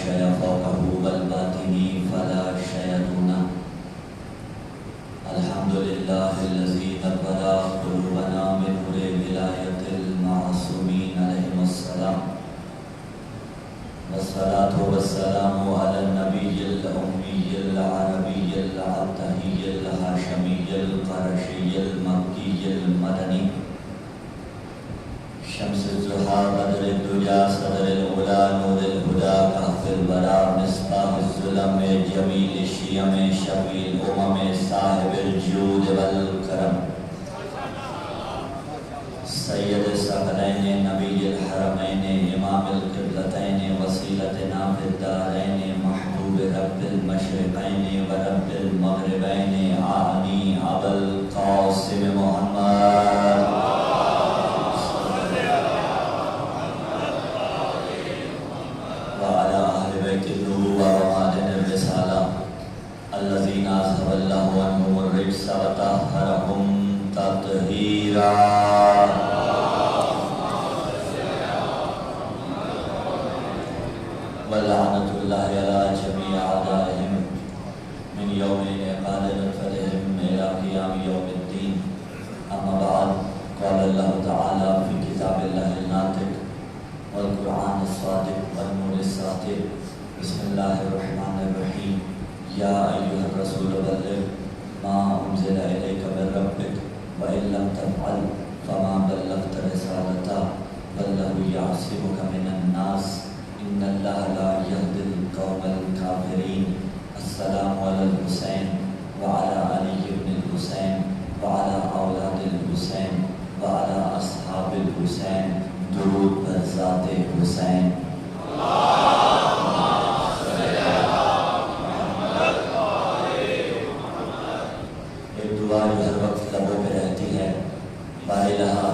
شيء فوقه والباطن فلا شيء دونه. الحمد لله الذي نور قلوبنا بنور ولاية المعصومين عليهم السلام، والصلاة والسلام على النبي الأمي العربي العبدي الهاشمي القرشي المكي المدني، شمس الضحى بدر الدجى صدر الأولى نور الهدى كهف البرى مصباح الظلم جميل الشيم شفيع الأمم صاحب الجود والكرم، سید الثقلین نبی الحرمین امام القبلتین وسیلتنا فی الدارین محبوب رب المشرقین و رب المغربین آمین ابو القاسم محمد وعلى اہل بیت النبوۃ ومعدن الرسالہ الذین اذهب الله عنهم الرجس وطهرهم تطہیرا. ولعنة الله على جميع أعدائهم من يوم إنقاذ نطفتهم إلى قيام يوم الدين. أما بعد، قال الله تعالى في كتاب الله الناطق والقرآن الصادق والنور الساطع. بسم الله الرحمن الرحيم. يا أيها الرسول بلغ ما أنزل إليك من ربك وإن لم تفعل فما بلغت رسالته والله يعصمك من الناس إن الله لا يهدي القوم الكافرين. السلام على الحسين وعلى علي بن الحسين وعلى أولاد الحسين وعلى أصحاب الحسين. درود بر ذات حسین. ایک دعا جو ہر وقت لبوں پہ رہتی ہے، بارہا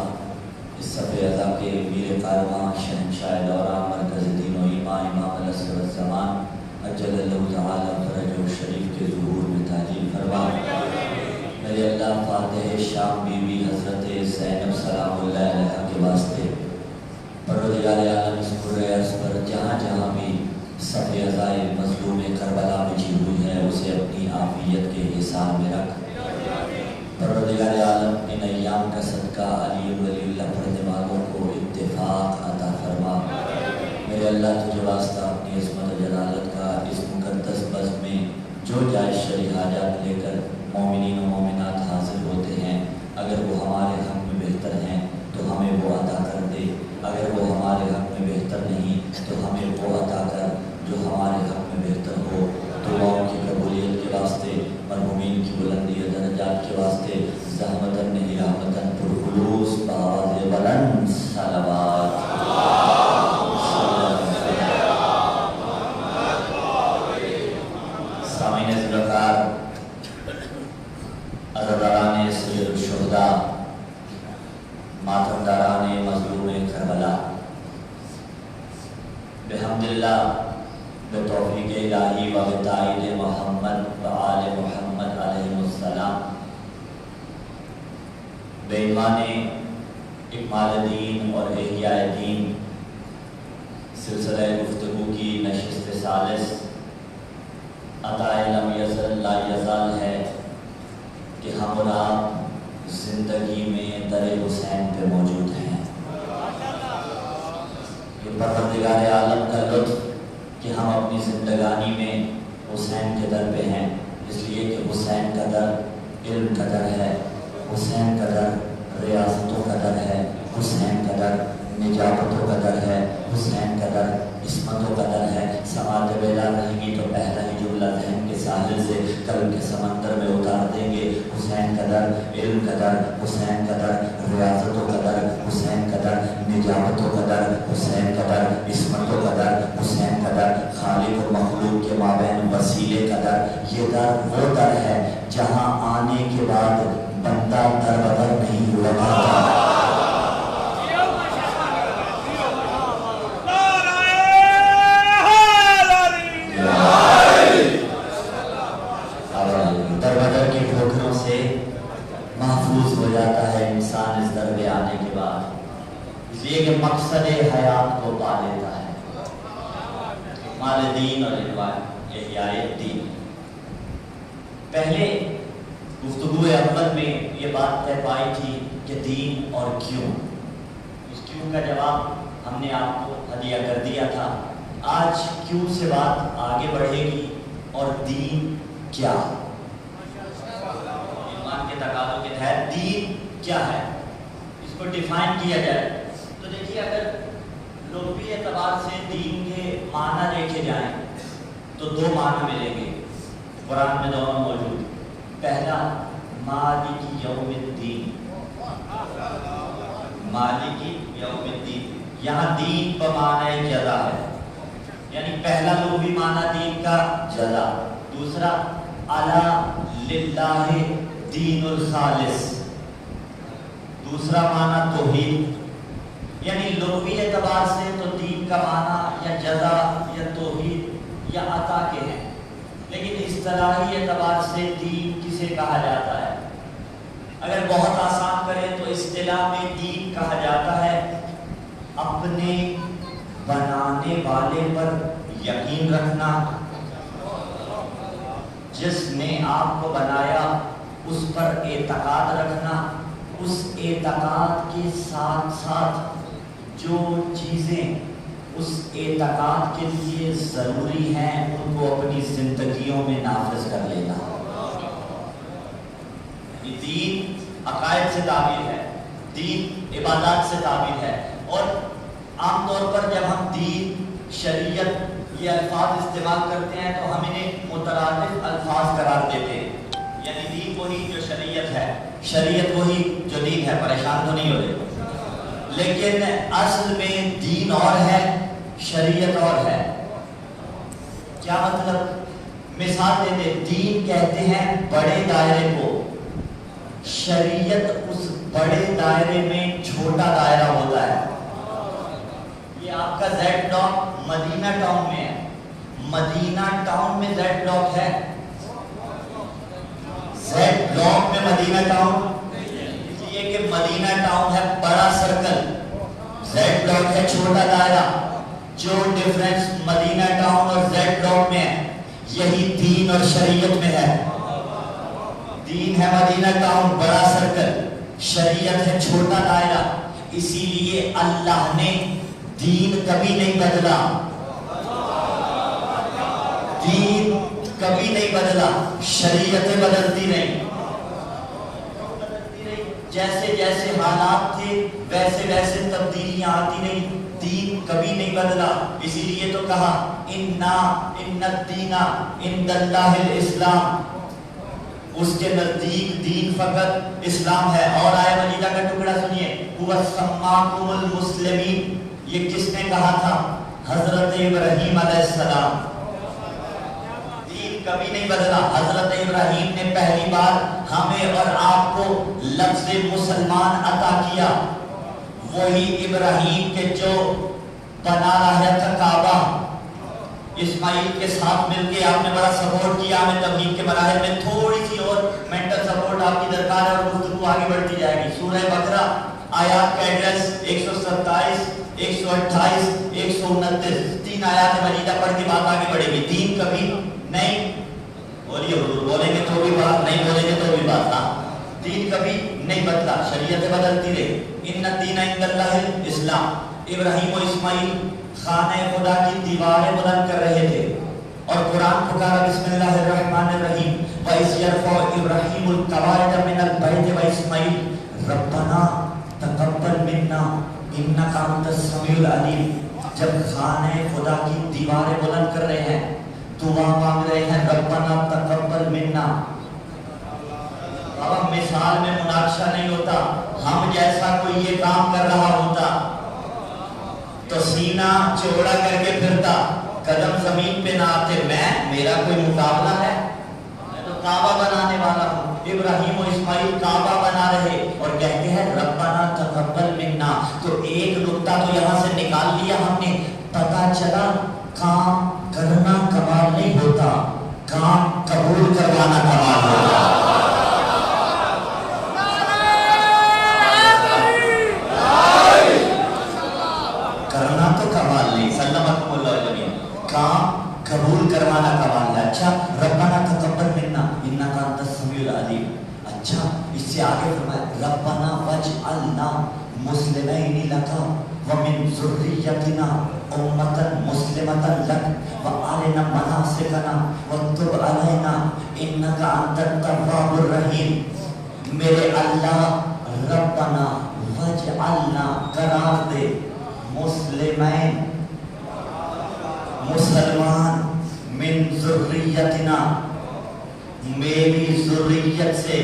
اس صفحہ ادا کے میر کارواں شہنشاہ دورہ مرکز دین و ایمان امام العصر والزمان اجل اللہ تعالی فرج و شریف کے ظہور میں تعجیل فرما. میرے اللہ فاتح شام بی بی حضرت زینب سلام اللہ علیہ کے واسطے پروردگار عالم اس قرۂ ارض پر جہاں جہاں بھی صف عزائے مظلوم کربلا بچھی ہوئی ہے اسے اپنی عافیت کے حساب میں رکھ. پروردگار عالم ان ایام کا صدقہ علی ولی اللہ پڑھنے والوں کو اتفاق عطا فرما. میرے اللہ تجھے واسطہ اپنی عظمت و جلالت کا اس مقدس بزم میں جو جائز شرعی حاجات لے کر مومنین و مومنات حاضر ہوتے ہیں، اگر وہ ہمارے حق میں بہتر ہیں تو ہمیں وہ عطا کر دے، اگر وہ ہمارے حق میں بہتر نہیں تو ہمیں وہ عطا کر جو ہمارے حق میں بہتر ہو. دعاؤں کی قبولیت کے واسطے، مرحومین کی بلندی و درجات کے واسطے زحمتاً نہیں رحمتاً پرخلوص بآواز بلند صلوات. سامعین ذوالفقار، عزاداران سید الشہداء، ماتمداران مظلوم کربلا، بحمداللہ بتوفیق الہی و بتائید محمد و آل محمد علیہ السلام، بے ایمان اکمال دین اور احیاء دین سلسلہ گفتگو کی نشست ثالث عطائے لم یزل لا یزال ہے کہ ہم اور آپ زندگی میں در حسین پہ موجود ہیں. یہ پروردگار عالم کا لطف کہ ہم اپنی زندگانی میں حسین کے در پہ ہیں، اس لیے کہ حسین کا در علم کا در ہے، حسین کا در ریاستوں کا در ہے، حسین کا در نجابتوں کا در ہے، حسین کا در عصمتوں کا در ہے. سماعت بیلا رہیں گی تو پہلا ہی جملہ ذہن کے ساحل سے قلب کے سمندر میں اتار دیں گے. حسین کا در علم کا در، حسین کا در ریاستوں کا در، حسین کا در نجابتوں کا در، حسین کا در عصمتوں کا در، حسین کا در خالق و مخلوق کے مابین وسیلے کا در. یہ در وہ در ہے جہاں آنے کے بعد بندہ در بدر نہیں ہوا کرتا. در بدر کی ٹھوکروں سے محفوظ ہو جاتا ہے انسان اس در پہ آنے کے بعد، اس لیے کہ مقصد حیات کو پا لیتا ہے. کمال دین اور احیاء دین۔ پہلے گفتگو اول میں یہ بات طے پائی تھی کہ دین اور کیوں، اس کیوں کا جواب ہم نے آپ کو ہدیہ کر دیا تھا۔ آج کیوں سے بات آگے بڑھے گی اور دین کیا، ایمان کے تقاضوں کے تحت دین کیا ہے اس کو ڈیفائن کیا جائے تو دیکھیے، اگر لغوی اعتبار سے دین کے معنی دیکھے جائیں تو دو معنی ملیں گے، قرآن میں دونوں موجود۔ پہلا مالک یوم الدین، مالک یوم الدین، یہاں دین بمعنی جزا ہے، یعنی پہلا لغوی معنی دین کا جزا، دوسرا الا للہ دین الخالص، دوسرا معنی توحید۔ یعنی لغوی اعتبار سے تو دین کا معنی یا جزا یا توحید یا عطا کے ہیں، لیکن اصطلاحی اعتبار سے دین کسے کہا جاتا ہے؟ اگر بہت آسان کریں تو اصطلاح میں دین کہا جاتا ہے اپنے بنانے والے پر یقین رکھنا، جس نے آپ کو بنایا اس پر اعتقاد رکھنا، اس اعتقاد کے ساتھ ساتھ جو چیزیں اس اعتقاد کے لیے ضروری ہیں ان کو اپنی زندگیوں میں نافذ کر لینا۔ دین عقائد سے تعبیر ہے، دین عبادات سے تعبیر ہے، اور عام طور پر جب ہم دین، شریعت یہ الفاظ استعمال کرتے ہیں تو ہم انہیں مترادف الفاظ قرار دیتے ہیں، یعنی دین وہی جو شریعت ہے، شریعت وہی جو دین ہے، پریشان تو نہیں ہوتے، لیکن اصل میں دین اور ہے، شریعت اور ہے۔ کیا مطلب؟ مثال دیتے، دین کہتے ہیں بڑے دائرے کو، شریعت اس بڑے دائرے میں چھوٹا دائرہ ہوتا ہے۔ یہ آپ کا زیڈ بلاک مدینہ ٹاؤن میں ہے، مدینہ ٹاؤن میں زیڈ بلاک ہے، زیڈ بلاک میں مدینہ ٹاؤن، اس لیے کہ مدینہ ٹاؤن ہے بڑا سرکل، زیڈ بلاک ہے چھوٹا دائرہ۔ جو ڈیفرنس مدینہ ٹاؤن اور زیڈ بلاک میں ہے یہی دین اور شریعت میں ہے۔ دین ہے مدینہ ٹاؤن بڑا سرکل، شریعت ہے چھوٹا دائرہ، اسی لیے اللہ نے دین کبھی نہیں بدلا، دین کبھی نہیں بدلا، شریعتیں بدلتی نہیں، جیسے جیسے حالات تھے ویسے ویسے تبدیلیاں آتی نہیں، دین کبھی نہیں بدلا۔ اسی لیے تو کہا ان الدین عند اللہ الاسلام، اس کے نزدیک دین فقط اسلام ہے۔ اور آیہ مجیدہ کا ٹکڑا سنیے، هو سماکم المسلمین، یہ کس نے کہا تھا؟ حضرت ابراہیم علیہ السلام۔ دین کبھی نہیں بدلا، حضرت ابراہیم نے پہلی بار ہمیں اور آپ کو لفظ مسلمان عطا کیا، وہی ابراہیم کے جو بنا رہا تھا کعبہ، اسماعیل کے ساتھ مل کے آپ نے بڑا سپورٹ کیا ہمیں تبلیغ کے مراحل میں۔ تھوڑی سی اور مینٹل سپورٹ آپ کی درکار ہے اور گفتگو آگے بڑھتی جائے گی۔ سورہ بقرہ آیات کا ایڈریس 127، 128، 129، 3 آیات مجیدہ پڑھ کے بات آگے بڑھے گی۔ دین کبھی نہیں، بولیے حضور، بولیں گے تو بھی بات، نہیں بولیں گے تو بھی بات، ہاں، دین کبھی نہیں بدلا، شریعتیں بدلتی رہی۔ ان الدین عند اللہ الاسلام۔ ابراہیم و اسماعیل خانہ خدا کی دیواریں بلند کر رہے تھے اور قرآن پکارا، بسم اللہ الرحمن الرحیم، وَإِذْ يَرْفَعُ إِبْرَاهِيمُ الْقَوَاعِدَ مِنَ الْبَيْتِ وَإِسْمَاعِيلُ رَبَّنَا تَقَبَّلْ مِنَّا إِنَّكَ أَنْتَ السَّمِيعُ الْعَلِيمُ۔ جب خانہ خدا کی دیواریں بلند کر رہے ہیں، دعا مانگ رہے ہیں، ربنا تقبل منا۔ اب مثال میں مناقشہ نہیں ہوتا، ہم جیسا کوئی یہ کام کر رہا ہوتا تو سینہ چوڑا کر کے پھرتا، قدم زمین پہ نہ آتے، میرا کوئی مقابلہ ہے؟ میں تو کعبہ بنانے والا ہوں۔ ابراہیم و اسماعیل کعبہ بنا رہے اور کہتے ہیں ربنا تقبل منا۔ تو ایک نقطہ تو یہاں سے نکال لیا ہم نے، پتا چلا کام کرنا کمال نہیں ہوتا، کام قبول کروانا کمال ہوتا۔ کرنا تو کمال نہیں، سلامت اللہ جمیعا، کام قبول کروانا کا معاملہ. اچھا ربنا تقبل منا انک انت السمیع العلیم. اچھا اس سے آگے فرمایا ربنا واجعلنا مسلمین لک ومن ذریتنا امتا مسلمتا لک وارنا مناسکنا وتب علینا انک انت التواب الرحیم. میرے اللہ ربنا وجعلنا قرار دے مسلمین مسلمان من ذریتنا میری ذریت سے.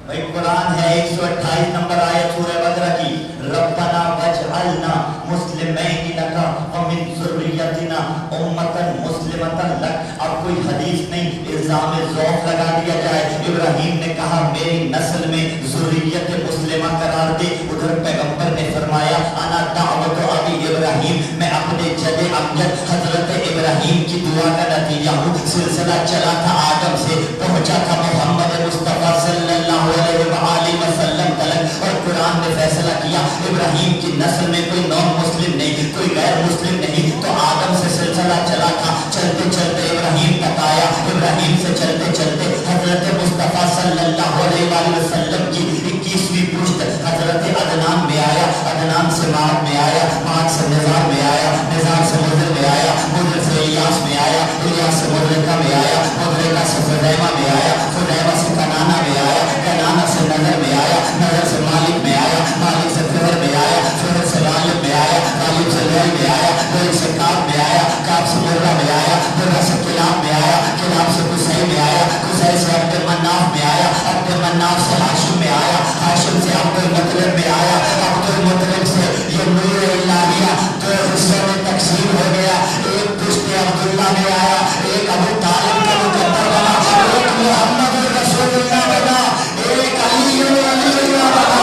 بھائی قرآن ہے 128 نمبر آیت سورہ بقرہ کی ربنا وجعلنا مسلمین لک ومن ذریتنا امتا مسلمتا لک. اب کوئی حدیث نہیں الزام ذوق لگا دیا جائے. ابراہیم نے کہا میری نسل میں ذریت مسلمہ قرار دے. ادھر پیغمبر نے فرمایا انا دعوت ابی ابراہیم میں اپنے جد امجد حضرت ابراہیم کی دعا کا نتیجہ ہوں. سلسلہ چلا تھا آدم سے پہنچا تھا محمد مصطفیٰ صلی اللہ علیہ وآلہ وسلم تلک اور قرآن نے فیصلہ کیا ابراہیم کی نسل میں کوئی نان مسلم نہیں کوئی غیر مسلم نہیں. تو آدم سے سلسلہ چلا تھا چلتے چلتے ابراہیم تک آیا. ابراہیم سے چلتے چلتے حضرت مصطفیٰ صلی اللہ علیہ وآلہ وسلم کی 21ویں پشت حضرت عدنان میں آیا. عدنان سے معاد میں آیا. معاد سے نظام میں آیا. نظام سے مدر میں آیا. مدر سے الیاس میں آیا. الیاس سے مدرکہ میں آیا. مدرکہ سے فدیمہ میں آیا. فدیمہ سے کنانہ میں آیا. کنانہ سے نظر میں آیا. نظر سے مالک میں آیا. مالک سے فہر میں آیا. فہر سے غالب میں آیا. غالب سے لیل میں آیا. لیل سے کعب میں آیا. کعب سے مرہ میں آیا. مرہ سے کلاب میں آیا. کلاب سے قصی میں آیا. قصی سے عبد المناف میں آیا. عبد المناف سے ہاشم میں آیا. ہاشم سے عبد المطلب میں آیا. عبد المطلب سے یہ نور الہیہ دو حصوں میں تقسیم ہو گیا. ایک پشت عبداللہ میں آیا. ایک ابو طالب کا مقدر بنا. ایک محمد رسول اللہ بنا. ایک علی اللہ بنا.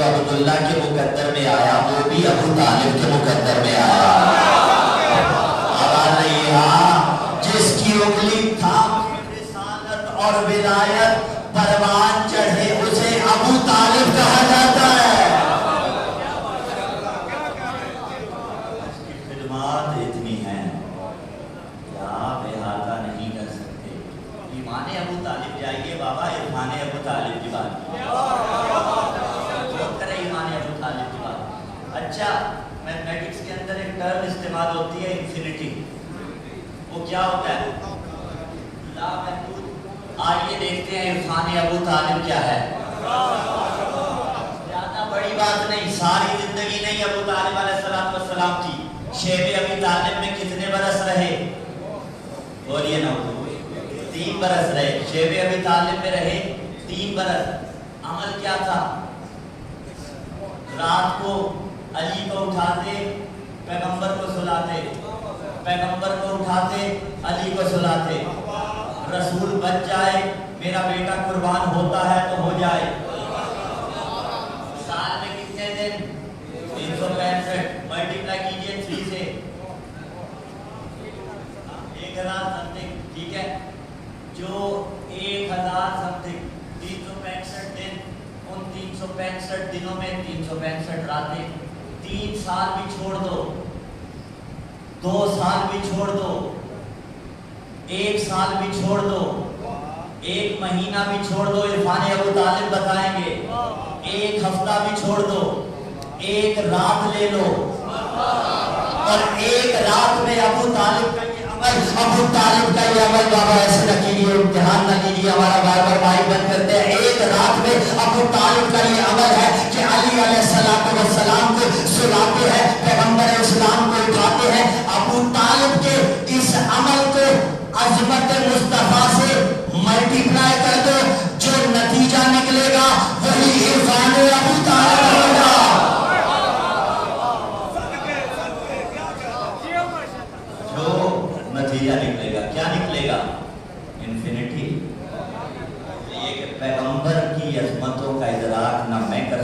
عبداللہ کے مقدر میں آیا وہ بھی ابو طالب کے مقدر میں آیا. آواز نہیں ہے. جس کی انگلی تھام رسالت اور ولایت پروان چڑھے اسے ابو طالب کہا جاتا ہے. اس کی خدمات اتنی ہیں کہ آپ احاطہ نہیں کر سکتے. ایمان ابو طالب جائیے بابا عرفان ابو طالب کی بات کی. اچھا میتھمیٹکس کے اندر ایک ٹرم استعمال ہوتی ہے انفینٹی. وہ کیا ہوتا ہے؟ لا محدود. آئیے دیکھتے ہیں عرفان ابو طالب کیا ہے. زیادہ بڑی بات نہیں. ساری زندگی نہیں ابو طالب علیہ السلام کی. شیب ابی طالب میں کتنے برس رہے؟ بولیے نا. 3 برس رہے. شیب ابی طالب میں رہے 3 برس. عمل کیا تھا؟ رات کو علی کو اٹھاتے پیغمبر کو سلاتے. پیغمبر کو اٹھاتے علی کو سلاتے. رسول بچ جائے میرا بیٹا قربان ہوتا ہے تو ہو جائے. سال میں کتنے دن؟ 365. ملٹیپلائی کیجئے 3 سے 1000 سمتنگ. ٹھیک ہے. جو 1000 سمتنگ 365 دن. ان 365 دنوں میں 365 راتیں. 3 سال بھی چھوڑ دو. 2 سال بھی چھوڑ دو. 1 سال بھی چھوڑ دو. 1 مہینہ بھی چھوڑ دو. عرفان ابو طالب بتائیں گے. 1 ہفتہ بھی چھوڑ دو. 1 رات لے لو اور 1 رات میں ابو طالب کا یہ عمل. ابو طالب کا یہ عمل بابا ایسے نہ کیجیے. امتحان نہ کیجیے. ہمارا بار بار مائک بند کرتے ہیں. 1 رات میں ابو طالب کا یہ عمل ہے کہ علی علیہ السلام کو سلاتے ہیں. پیغمبر اسلام کو اٹھاتے ہیں. ابو طالب کے اس عمل کو عظمت مصطفیٰ سے ملٹیپلائی کر دو. جو نتیجہ نکلے گا وہی عرفان ابو طالب ہوگا. جو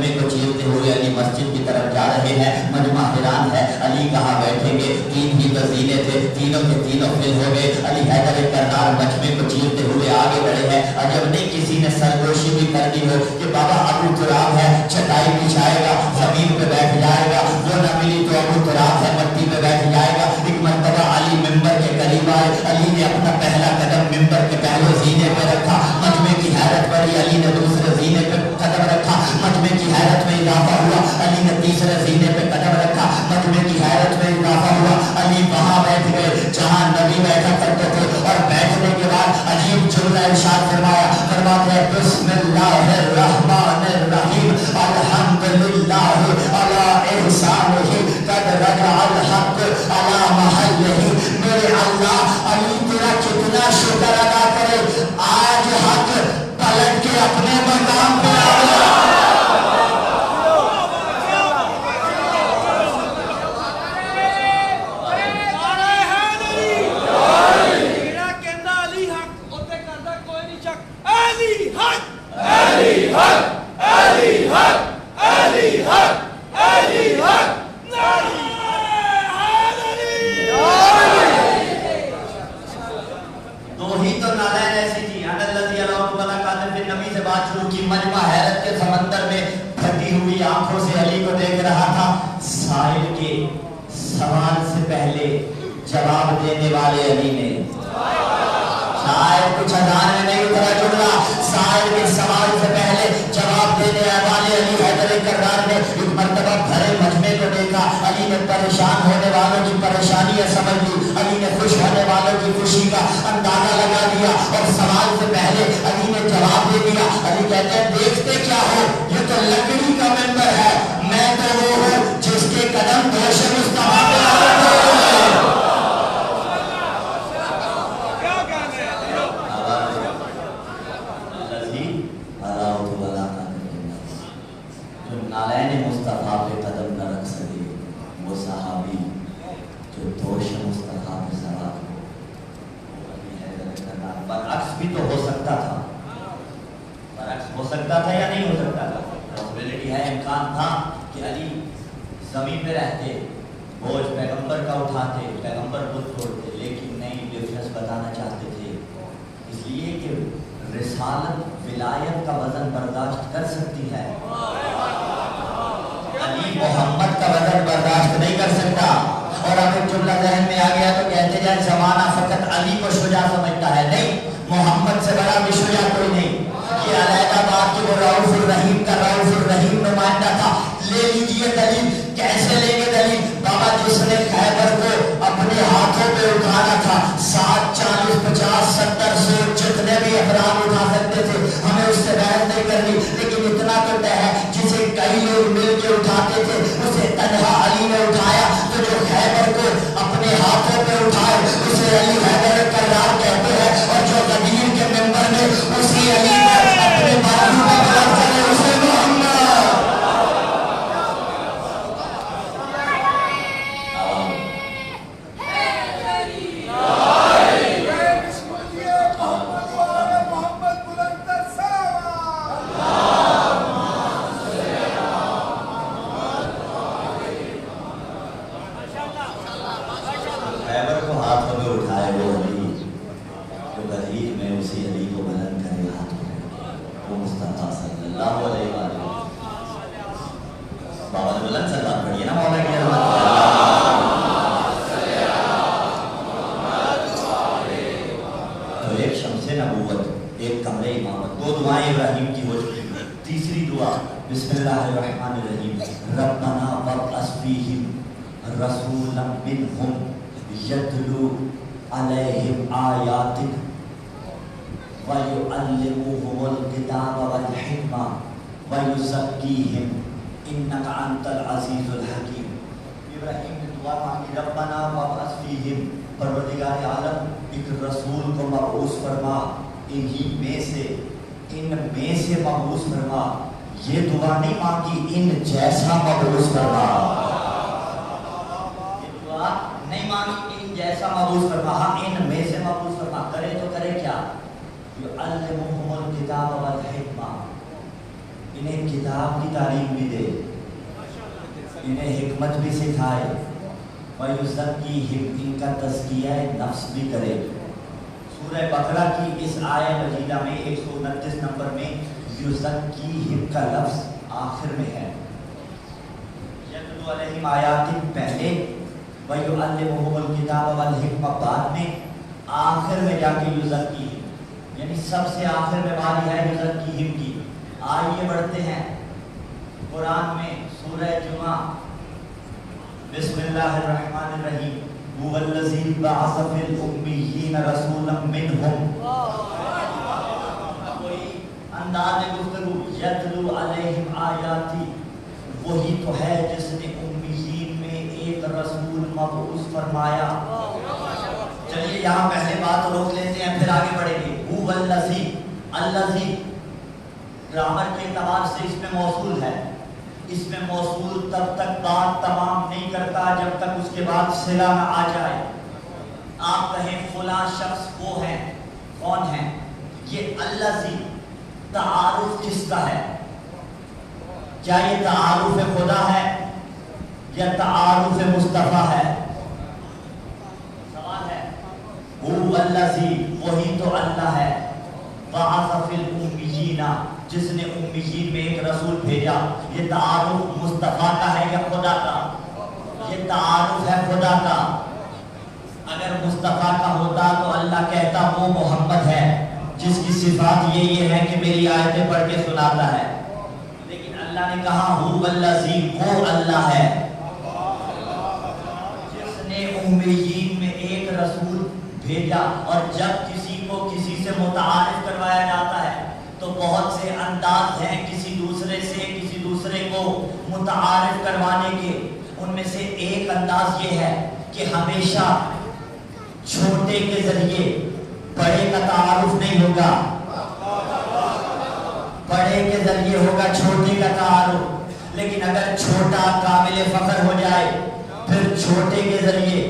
مجمع کو چیرتے ہوئے علی مسجد کی طرف جا رہے ہیں. مجمع حیران ہے علی کہاں بیٹھیں گے, 3 ہی تو زینے تھے, تینوں کے تینوں فل ہو گئے. علی حیدر کرار مجمع کو چیرتے ہوئے آگے بڑھے ہیں. عجب نہیں کسی نے سرگوشی بھی کر دی ہو کہ بابا ابو تراب ہے, چٹائی بچھائے گا, زمین پہ بیٹھ جائے گا, وہ نہ ملی تو ابو تراب ہے, مٹی پہ بیٹھ جائے گا. ایک مرتبہ علی ممبر کے قریب آئے, علی نے اپنا پہلا قدم ممبر کے پہلے زینے پہ رکھا. مجمع کی حیرت بڑھی, علی نے دوسرے زینے پہ قدم رکھا. مجمع کی حیرت میں اضافہ ہوا, علی نے تیسرے زینے پہ قدم رکھا. مجمع کی حیرت میں اضافہ ہوا, علی وہاں بیٹھ گئے جہاں نبی بیٹھا کرتے تھے. اور بیٹھنے کے بعد عجیب جملہ ارشاد فرمایا, فرماتے ہیں بسم اللہ الرحمن الرحیم الحمدللہ علی احسانہ قد رجع الحق علی محلہ. میرے اللہ, علی تیرا کتنا شکر ادا کرے, آج حق پلٹ کے اپنے مقام پہ آ گیا. مجمع حیرت کے سمندر میں پھٹی ہوئی آنکھوں سے علی کو دیکھ رہا تھا. سائل کے سوال سے پہلے جواب دینے والے علی نے, شاید کچھ اذان میں نہیں اترا جملہ, سائل کے سوال سے پہلے جواب دینے والے علی حیدر کرار نے ایک مرتبہ بھرے مجمع کو دیکھا. علی نے پریشان ہونے والوں کی پریشانیاں سمجھ لی, علی نے خوش ہونے والوں کی خوشی کا اندازہ لگا دیا, اور سوال سے پہلے علی نے جواب دے دیا. علی کہتے ہیں دیکھتے کیا ہو, یہ تو لکڑی کا ممبر ہے, میں تو وہ ہوں جس کے قدم دوش مصطفیٰ پہ نالین مصطفیٰ پہ قدم نہ رکھ سکے, وہ صحابی جو دوش مصطفیٰ پہ سوار ہو. برعکس بھی تو ہو سکتا تھا, برعکس ہو سکتا تھا یا نہیں ہو سکتا تھا, پاسبلٹی ہے, امکان تھا کہ علی زمین پہ رہتے, بوجھ پیغمبر کا اٹھاتے, پیغمبر خود چھوڑتے, لیکن نہیں, ڈفرینس بتانا چاہتے تھے اس لیے کہ رسالت ولایت کا وزن برداشت کر سکتی ہے, علی محمد کا وزن برداشت نہیں کر سکتا. اور اب ایک جملہ ذہن میں آ گیا تو کہتے جائیں زمانہ فقط علی کو شجاع سمجھتا ہے, نہیں, محمد سے بڑا بھی شجاع کوئی نہیں. یہ علیحدہ بات کہ وہ رؤوف الرحیم کا رؤوف الرحیم نمائندہ تھا. لے لیجیے دلیل, کیسے لیں گے دلیل, بابا جس نے خیبر کو اپنے ہاتھوں پہ اٹھانا تھا, 60 40 50 70 100 جتنے بھی افراد اٹھا سکتے تھے, ہمیں اس سے بحث نہیں کرنی, لیکن اتنا تو طے ہے جسے کئی لوگ مل کے اٹھاتے تھے اسے تنہا علی نے اٹھایا. تو جو خیبر کو اپنے ہاتھوں پہ اٹھائے اسے علی حیدر کرار کہتے ہیں, اور جو غدیر کے ممبر میں اسی علی کو اپنے بازو پہ بلند کرے اسے محمد. بسم اللہ الرحمن الرحیم. ربنا وابعث فیہم رسولا منہم یتلو علیہم آیاتک ویعلموہم الکتاب والحکمہ ویزکیہم انک انت العزیز الحکیم. ابراہیم نے دعا مانگی, ربنا وابعث فیہم, پروردگار عالم ایک رسول کو مبعوث فرما, انہی میں سے مبعوث فرما. یہ دعا نہیں مانگی ان جیسا مبعوث فرما, یہ دعا نہیں مانگی ان جیسا مبعوث فرما, ہاں ان میں سے مبعوث فرما. کرے تو کرے کیا, یعلمہم الکتاب والحکمہ, انہیں کتاب کتاب کی تعلیم بھی دے، انہیں حکمت بھی سکھائے، وَيُزَكِّيهِمْ، ان کا تزکیہ نفس بھی کرے۔ سورہ بقرہ کی اس آیہ مجیدہ میں 129 نمبر میں یُزَكِّيهِمْ کا لفظ آخر میں ہے۔ یتلو علیہم آیات پہلے، وَيُعَلِّمُهُمُ الْكِتَابَ وَالْحِکمَةَ بعد میں، آخر میں جا کے یُزَكِّيهِمْ، یعنی سب سے آخر میں باری ہے یُزَكِّيهِمْ کی۔ آئیے بڑھتے ہیں قرآن میں سورہ جمعہ، بسم اللہ الرحمن الرحیم، هو الذی بعث فی الامیین رسولا منہم، کوئی انداز گفتگو، یتلو علیہم آیاتی، وہی تو ہے جس نے امیین میں ایک رسول مبعوث فرمایا۔ چلیے یہاں پہلے بات روک لیتے ہیں، پھر آگے بڑھیں گے۔ هو الذی، الذی گرامر کے اعتبار سے اس میں موصول ہے، اس میں موصول تب تک بات تمام نہیں کرتا جب تک اس کے بعد صلہ نہ آ جائے۔ آپ کہیں فلاں شخص وہ ہیں، کون ہیں؟ یہ الذی تعارف کس کا ہے؟ کیا یہ تعارف خدا ہے یا تعارف مصطفیٰ ہے؟ سوال ہے۔ هو الذی، وہی تو اللہ ہے، بعث فی الامیین، جس نے امیین میں ایک رسول بھیجا۔ یہ تعارف مصطفیٰ کا ہے یا خدا کا؟ یہ تعارف ہے خدا کا۔ اگر مصطفیٰ کا ہوتا تو اللہ کہتا وہ محمد ہے جس کی صفات یہ ہے کہ میری آیتیں پڑھ کے سناتا ہے، لیکن اللہ نے کہا هو الذی، وہ اللہ ہے جس نے امیین میں ایک رسول بھیجا۔ اور جب کسی کو کسی سے متعارف کروایا جاتا ہے تو بہت سے انداز ہیں کسی دوسرے سے کسی دوسرے کو متعارف کروانے کے۔ ان میں سے ایک انداز یہ ہے کہ ہمیشہ چھوٹے کے ذریعے بڑے کا تعارف نہیں ہوگا، بڑے کے ذریعے ہوگا چھوٹے کا تعارف۔ لیکن اگر چھوٹا قابل فخر ہو جائے پھر چھوٹے کے ذریعے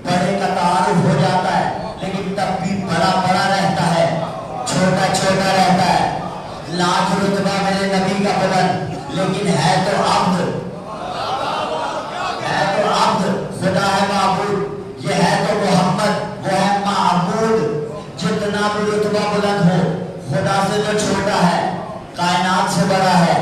بڑے کا تعارف ہو جاتا ہے، لیکن تب بھی بڑا بڑا رہتا ہے، چھوٹا چھوٹا رہتا ہے۔ لاکھ رتبہ میرے نبی کا بلند، لیکن ہے تو عبد، ہے تو عبد، خدا ہے معبود، یہ ہے تو محمد، وہ ہے معبود۔ جتنا بھی رتبہ بلند ہو، خدا سے جو چھوٹا ہے کائنات سے بڑا ہے۔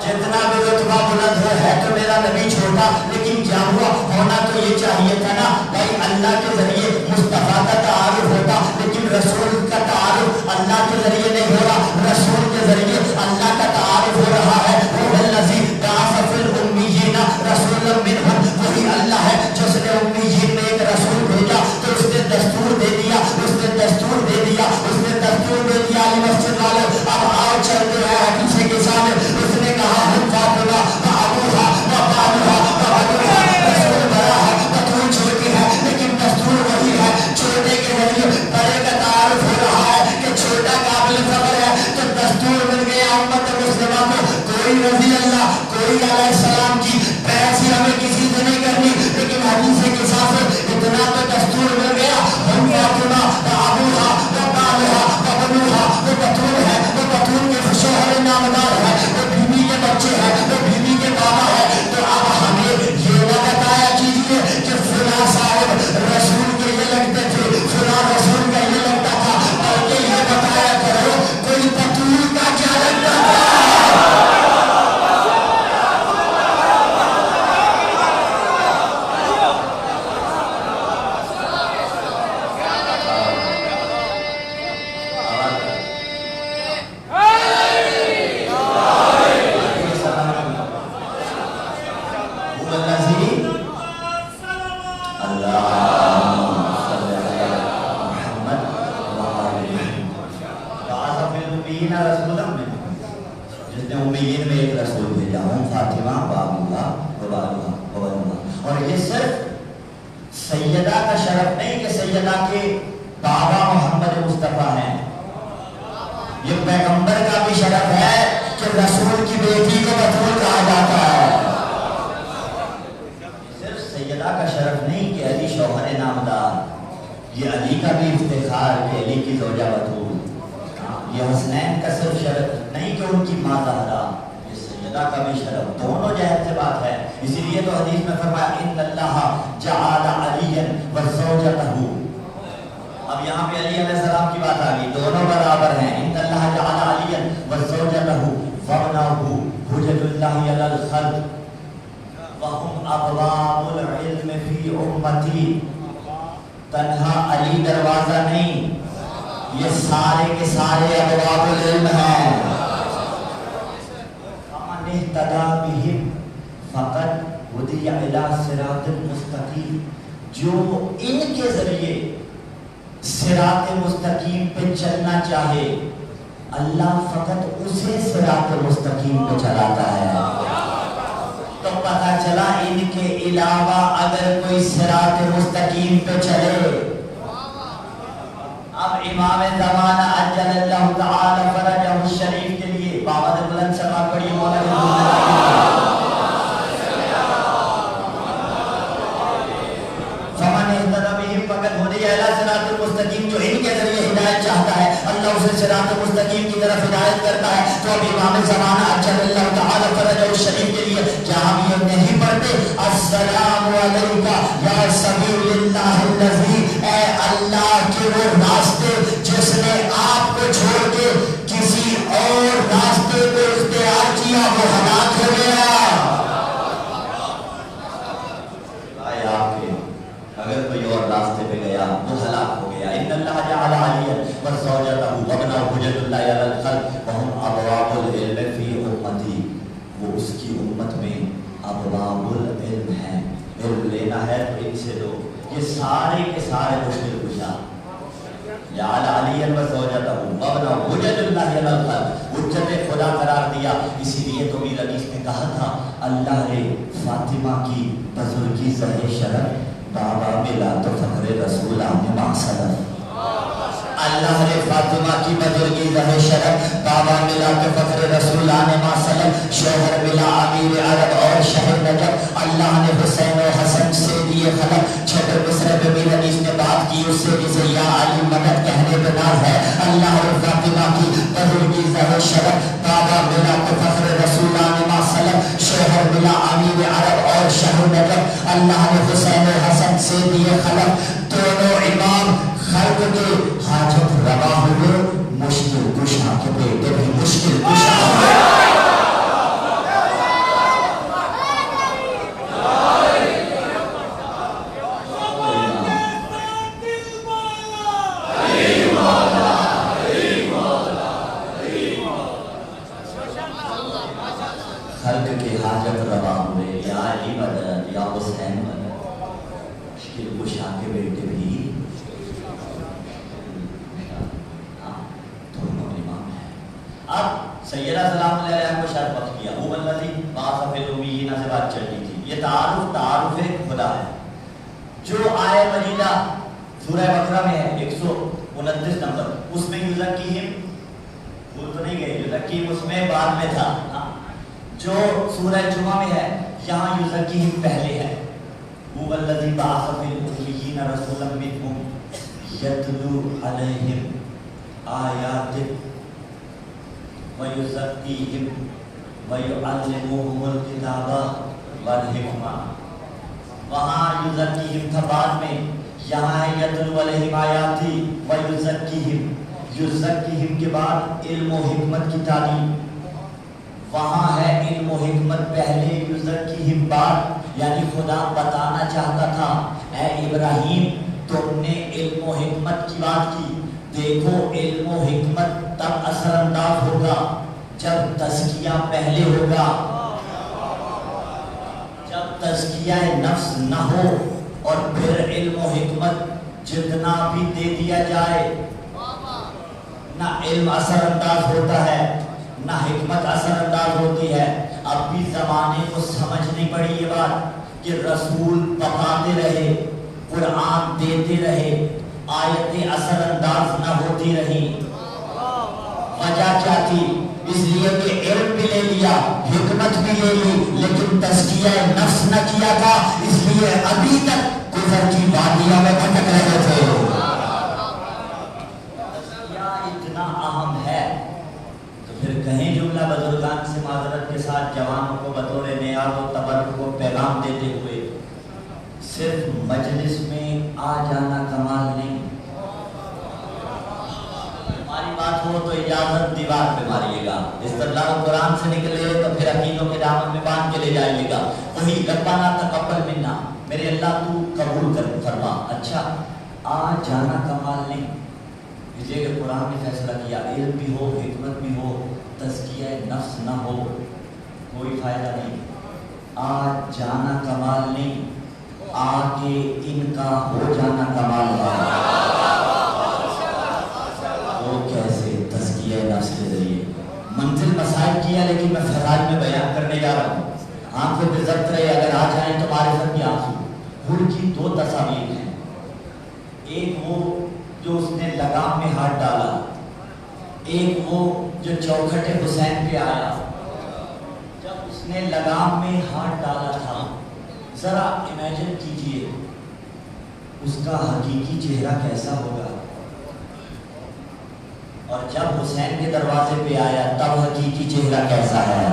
جتنا بھی رتبہ بلند ہے تو میرا نبی چھوٹا، لیکن کیا ہوا؟ ہونا تو یہ چاہیے تھا نا بھائی اللہ کے ذریعے مصطفیٰ کا تعارف ہوتا، لیکن رسول کا تعارف اللہ کے ذریعے نہیں ہو رہا، رسول کے ذریعے اللہ کا تعارف ہو رہا ہے۔ وہ الذی بعث فی الامیین رسولا منہم، وہی اللہ ہے جس نے امیین میں ایک رسول بھیجا۔ تو اس نے دستور دے دیا، اس نے دستور دے دیا، اس نے دستور دے دیا علی مسجد والے اب آؤ چلتے ہیں حدیث کے سامنے۔ اس نے کہا ہم فاطمہ ابوہا و بالوہا و ابوہا، رسول بڑا ہے بطول چھوٹی ہے، لیکن دستور وہی ہے۔ چھوٹے کے ذریعے بڑے کا تعارف ہو رہا ہے کہ چھوٹا قابل فخر ہے، تو دستور مل گیا امت مسلمہ کو۔ کوئی رضی اللہ، کوئی علیہ السلام کی بحث ہی ہمیں کسی سے نہیں کرنی، لیکن حدیث کے ساتھ اتنا تو دستور مل گیا ہم فاطمہ ابوہا و بالوہا و ابوہا، وہ بطول ہے، وہ بطول کے شوہر نامدار ہے، وہ بیوی کے بچے ہیں، وہ بیوی کے بابا ہے۔ تو اب ہمیں یہ نہ بتایا کیجیے کہ فلاں صاحب رسول کے یہ لگتے تھے، فلاں رسول کا یہ لگتا تھا، بلکہ یہ بتایا کرو کوئی بطول کا کیا لگتا تھا۔ جس نے امیین میں ایک رسول بھیجا، ہوں فاطمہ بابوہا وبالوہا۔ اور یہ صرف سیدہ کا شرف نہیں کہ سیدہ کے بابا محمد مصطفیٰ ہیں، یہ پیغمبر کا بھی شرف ہے کہ رسول کی بیٹی کو بطول کہا جاتا ہے۔ صرف سیدہ کا شرف نہیں کہ علی شوہر نامدار، یہ علی کا بھی افتخار کہ علی کی زوجہ بطول۔ یہ حسنین کا صرف شرف نہیں کہ ان کی ماں زہرا، یہ سیدہ کا بھی شرف، دونوں جہت سے بات ہے. اسی لیے تو حدیث میں فرمایا ان اللہ جعل علی وزوجتہ. اب یہاں پہ علی علیہ السلام کی بات آ گئی، دونوں برابر ہیں. ان اللہ جعل علی وزوجتہ وابنہ حجت اللہ علی الخلق وہم ابواب العلم فی امتی. تنہا علی دروازہ نہیں، یہ سارے کے سارے ابواب العلم ہیں. فمن اہتدی بہم فقد ہدی الی صراط مستقیم. جو ان کے ذریعے صراط مستقیم پہ چلنا چاہے اللہ فقط اسے صراط مستقیم پہ چلاتا ہے. تو پتہ چلا ان کے علاوہ اگر کوئی صراط مستقیم پہ چلے. اب امام زمانہ عجل اللہ تعالی فرجہ الشریف کے لیے بابا بلند سماعت پڑھی مولا فمن اہتدی بہم فقد ہدی الی صراط المستقیم. جو ان کے ذریعے ہدایت چاہتا ہے اللہ اسے صراط مستقیم کی طرف ہدایت کرتا ہے. تو اب امام زمانہ عجل اللہ تعالی فرجہ الشریف کے لیے جہاں بھی ہم نہیں پڑھتے السلام علیکہ یا سبیل اللہ الذی، اے اللہ کے وہ راستے جس نے آپ کو چھوڑ کے کسی اور راستے کو اختیار کیا وہ ہلاک ہو گیا. اگر کوئی اور راستے پہ گیا وہ ہلاک ہو گیا. ان اللہ جعل علی وزوجتہ وابنہ حجت اللہ علی الخلق وہم ابواب العلم فی امتی. وہ اس کی امت میں ابواب العلم ہے. علم لینا ہے تو ان سے دو. یہ سارے کے سارے مشکل کشا جعل علی وزوجتہ وابنہ حجت اللہ علی الخلق، حجت خدا قرار دیا. اسی لیے تو میر حدیث نے کہا تھا اللہ نے فاطمہ کی بزرگی زہ شرف بابا ملا تو فخر رسول آنے معصلف. اللہ نے فاطمہ کی بزرگی زہ شرف بابا ملا تو فخر رسول آنے معصلف. شوہر ملا امیر عرب اور شہر نجب. اللہ نے حسین و حسن سے دیے خلق. چھٹے مصرے پہ میر حدیث نے بات کی اس سے جسے یا علی مدد کہنے پہ ناز ہے. اللہ نے فاطمہ کی بزرگی زہ شرف بابا ملا تو فخر رسول آنے معصلف. شوہر ملا امیر عرب اور شہر نجب. اللہ نے حسین و حسن سے دیے خلق. دونوں امام خلق کے حاجت روا ہوئے. مشکل کشا کے بیٹے بھی مشکل کشا ہوئے. خلق کے حاجت روا ہوئے. یا علی مدد یا حسین مدد. مشکل کشا کے بیٹے بھی دونوں امام ہیں. اب سیدہ سلام علیہ کو شاید وقت کیا وہ والذی بعث فی الامیین سے بات چل رہی تھی. یہ تعارف خدا ہے. جو آیہ مجیدہ سورہ بقرہ میں ہے 129 نمبر، اس میں یزکیہم بھول تو نہیں گئے، یزکیہم اس میں بعد میں تھا. جو سورہ جمعہ میں ہے یہاں یزکیہم پہلے ہے. هو الذی بعث فی الامیین رسولا منہم یتلو علیہم آیاتہ ویزکیہم ویعلمہم الکتاب والحکمہ. وہاں یزکیہم تھا بعد میں، یہاں ہے یتلو علیہم آیاتی ویزکیہم. یزکیہم کے بعد علم و حکمت کی تعلیم. وہاں ہے علم و حکمت پہلے، یزکیہم بعد. یعنی خدا بتانا چاہتا تھا اے ابراہیم تم نے علم و حکمت کی بات کی. دیکھو علم و حکمت تب اثر انداز ہوگا جب تزکیہ پہلے ہوگا. جب تزکیہ نفس نہ ہو اور پھر علم و حکمت جتنا بھی دے دیا جائے نہ علم اثر انداز ہوتا ہے نہ حکمت اثر انداز ہوتی ہے. اب بھی زمانے کو سمجھنی پڑی یہ بات کہ رسول بتاتے رہے، قرآن دیتے رہے، آیتیں اثر انداز نہ ہوتی رہی. وجہ کیا تھی؟ اس لیے کہ علم بھی لے لیا، حکمت بھی لے لی، لیکن تزکیہ نفس نہ کیا تھا. اس لیے ابھی تک کفر کی وادیوں میں بھٹک رہے تھے. تزکیہ اتنا اہم ہے نیاز و تبرک کو پیغام دیتے ہوئے صرف مجلس میں آ جانا کمال نہیں، ہماری بات ہو تو اجازت دیوار پہ ماریے گا، استدلال قرآن سے نکلے تو پھر عقیدوں کے دامن میں باندھ کے لے جائیے گا، وہی ربنا تقبل منا، میرے اللہ تو قبول کر فرما، اچھا آ جانا کمال نہیں، اس لیے کہ قرآن نے فیصلہ کیا علم بھی ہو حکمت بھی ہو تزکیہ نفس نہ ہو کوئی فائدہ نہیں، آ جانا کمال نہیں، آ کے ان کا ہو جانا کمال ہے۔ وہ کیسے؟ تزکیہ نفس کے ذریعے منزل مسائل کیا، لیکن میں فضائل میں بیان کرنے جا رہا ہوں، آنکھوں پہ ضبط رہے، اگر آ جائیں تو معرفت کے آنسو۔ حور کی دو تصاویر ہیں، ایک وہ جو اس نے لگام میں ہاتھ ڈالا، ایک وہ جو چوکھٹ حسین پہ آیا۔ جب اس نے لگام میں ہاتھ ڈالا تھا، ذرا امیجن کیجئے اس کا حقیقی چہرہ کیسا ہوگا، اور جب حسین کے دروازے پہ آیا تب حقیقی چہرہ کیسا ہے۔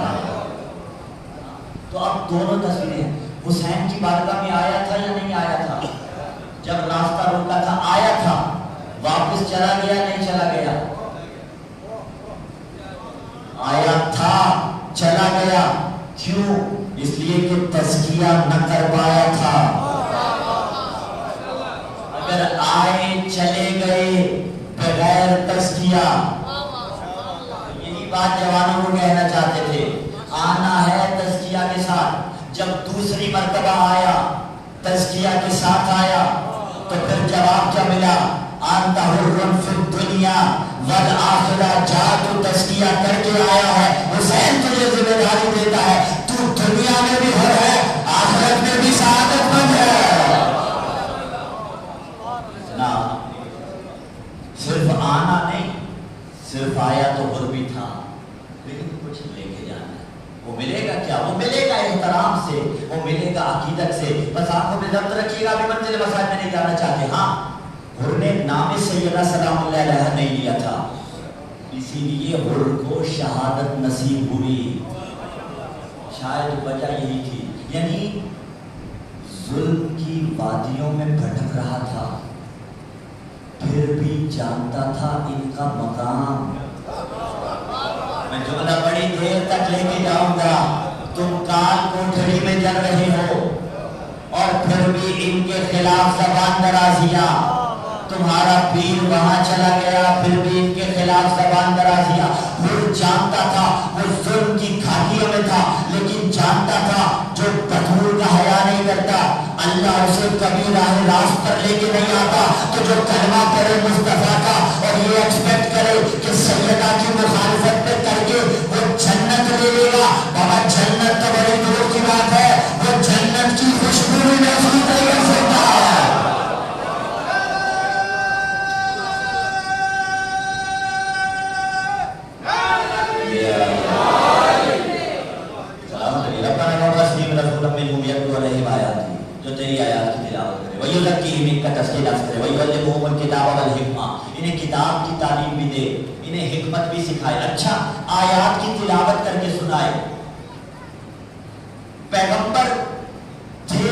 تو اب دونوں تصویریں ہیں، حسین کی بارگاہ میں آیا تھا یا نہیں آیا تھا؟ جب راستہ روکا تھا آیا تھا، واپس چلا گیا نہیں چلا گیا؟ آیا تھا چلا گیا، کیوں؟ اس لیے کہ تزکیہ نہ کر پایا تھا۔ اگر آئے چلے گئے بغیر تزکیہ، یہی بات جوانوں کو کہنا چاہتے تھے، آنا ہے تزکیہ کے ساتھ۔ جب دوسری مرتبہ آیا تزکیہ کے ساتھ آیا تو پھر جواب کیا ملا؟ انت حر فی الدنیا والآخرہ، جا تو تزکیہ کر کے آیا ہے، حسین تجھے ذمہ داری دیتا ہے، تو دنیا میں بھی حر ہے آخرت میں بھی سعادت مند ہے۔ نا صرف آنا نہیں، صرف آیا تو حر بھی تھا، لیکن کچھ لے کے جانا ہے۔ وہ ملے گا کیا؟ وہ ملے گا احترام سے، وہ ملے گا عقیدت سے۔ بس آنکھوں میں ضبط رکھیے گا، ابھی منزل مسائل میں نہیں جانا چاہتے۔ ہاں، حر نے نام سیدہ سلام اللہ علیہ نہیں لیا تھا، اسی لیے حر کو شہادت نصیب ہوئی، شاید وجہ یہی تھی، یعنی ظلم کی وادیوں میں بھٹک رہا تھا، پھر بھی جانتا تھا ان کا مقام۔ میں جملہ بڑی دیر تک لے کے جاؤں گا، تم کال کوٹھڑی میں جل رہے ہو اور پھر بھی ان کے خلاف زبان درازیاں، تمہارا پیر وہاں چلا گیا پھر بھی ان کے خلاف زبان درازیاں۔ وہ جانتا تھا، وہ ظلم کی گھاٹیوں میں تھا، لیکن جانتا تھا جو بدھور کا حیا نہیں کرتا اللہ اسے کبھی راہ راست پر لے کے نہیں آتا۔ تو جو کلمہ پڑھے مصطفیٰ کا اور یہ ایکسپیکٹ کرے کہ سیدہ کی مخالفت پہ کر کے وہ جنت لے لے گا، بابا جنت تو بڑی دور کی بات ہے، وہ جنت کی خوشبو بھی محسوس نہیں کر سکتا ہے۔ جو تیری آیات کی تلاوت کرے، وَيُزَكِّيهِمْ اِنْ كَ تَزْكِيَةً نَفْسٍ وَيُعَلِّمُهُمُ الْكِتَابَ وَالْحِکْمَةَ، انہیں کتاب کی تعلیم بھی دے، انہیں حکمت بھی سکھائے۔ اچھا، آیات کی تلاوت کر کے سنائے۔ پیغمبر تھے،